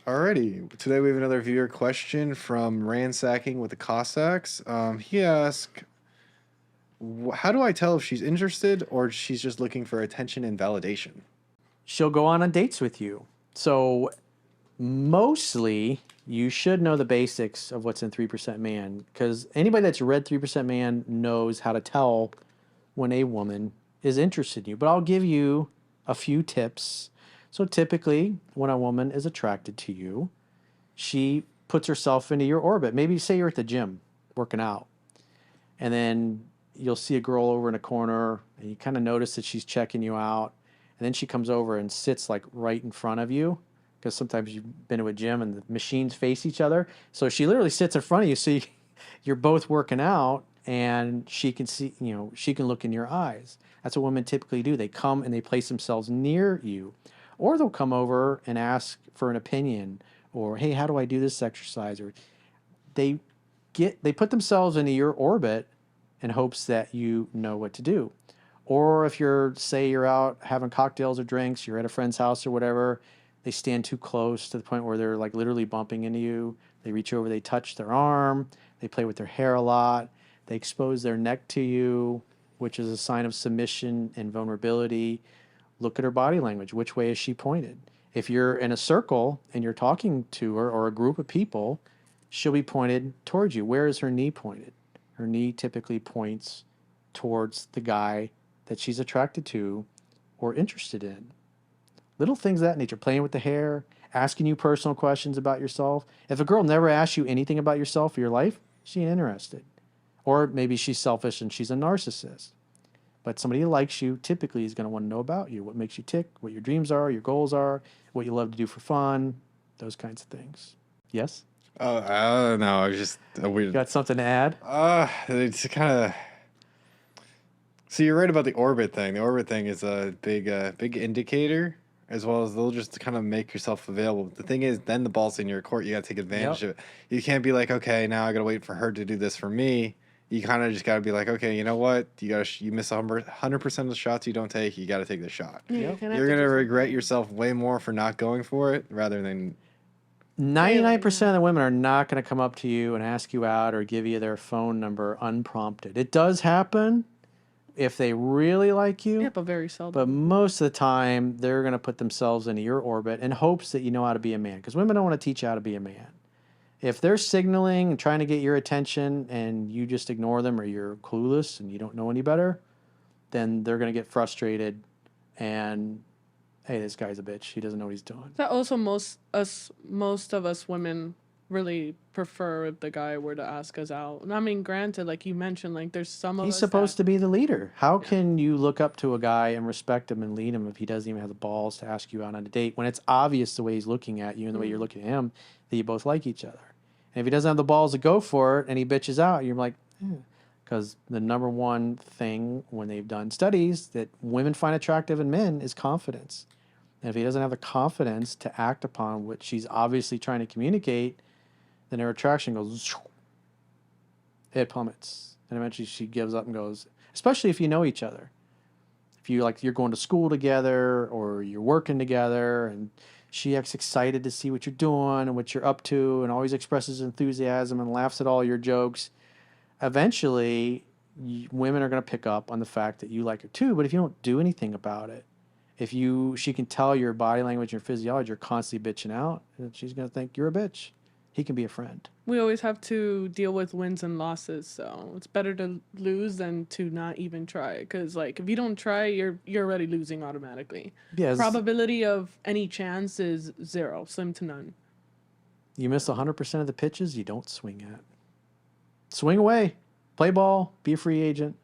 Alrighty, today we have another viewer question from Ransacking with the Cossacks. He asked, how do I tell if she's interested or she's just looking for attention and validation? She'll go on dates with you. So mostly you should know the basics of what's in 3% Man, because anybody that's read 3% Man knows how to tell when a woman is interested in you. But I'll give you a few tips. So typically when a woman is attracted to you, she puts herself into your orbit. Maybe say you're at the gym working out, and then you'll see a girl over in a corner and you kind of notice that she's checking you out. And then she comes over and sits like right in front of you, because sometimes you've been to a gym and the machines face each other. So she literally sits in front of you. So you're both working out and she can see, she can look in your eyes. That's what women typically do. They come and they place themselves near you, or they'll come over and ask for an opinion, or, hey, how do I do this exercise? Or they put themselves into your orbit in hopes that you know what to do. Or if say you're out having cocktails or drinks, you're at a friend's house or whatever, they stand too close to the point where they're like literally bumping into you. They reach over, they touch their arm, they play with their hair a lot, they expose their neck to you, which is a sign of submission and vulnerability. Look at her body language. Which way is she pointed? If you're in a circle and you're talking to her or a group of people, she'll be pointed towards you. Where is her knee pointed? Her knee typically points towards the guy that she's attracted to or interested in. Little things of that nature, playing with the hair, asking you personal questions about yourself. If a girl never asks you anything about yourself or your life, she ain't interested. Or maybe she's selfish and she's a narcissist. But somebody who likes you typically is going to want to know about you, what makes you tick, what your dreams are, your goals are, what you love to do for fun, those kinds of things. Yes? I don't know. I was just a weird. Got something to add? It's kind of. So you're right about the orbit thing. The orbit thing is a big indicator, as well as they'll just kind of make yourself available. The thing is, then the ball's in your court. You got to take advantage of it. You can't be like, okay, now I got to wait for her to do this for me. You kind of just got to be like, okay, you know what? You miss 100% of the shots you don't take. You got to take the shot. Yeah, You're gonna regret yourself way more for not going for it rather than. 99% of the women are not going to come up to you and ask you out or give you their phone number unprompted. It does happen if they really like you. Yeah, but very seldom. But most of the time, they're going to put themselves into your orbit in hopes that you know how to be a man. Because women don't want to teach you how to be a man. If they're signaling and trying to get your attention and you just ignore them, or you're clueless and you don't know any better, then they're going to get frustrated and, hey, this guy's a bitch. He doesn't know what he's doing. That also most of us women really prefer if the guy were to ask us out. And I mean, granted, like you mentioned, like there's some of He's us supposed to that, be the leader. How can you look up to a guy and respect him and lead him if he doesn't even have the balls to ask you out on a date, when it's obvious the way he's looking at you and the way you're looking at him that you both like each other? And if he doesn't have the balls to go for it and he bitches out, you're like, because the number one thing when they've done studies that women find attractive in men is confidence. And if he doesn't have the confidence to act upon what she's obviously trying to communicate, then her attraction goes, it plummets. And eventually she gives up and goes, especially if you know each other. If you're going to school together or you're working together and she acts excited to see what you're doing and what you're up to and always expresses enthusiasm and laughs at all your jokes, eventually women are going to pick up on the fact that you like her too. But if you don't do anything about it, she can tell your body language and your physiology, you're constantly bitching out, and she's going to think you're a bitch. He can be a friend. we always have to deal with wins and losses, so it's better to lose than to not even try. Because like if you don't try, you're already losing automatically. Yes. Probability of any chance is 0, slim to none. You miss 100% of the pitches you don't swing at. Swing away. Play ball. Be a free agent.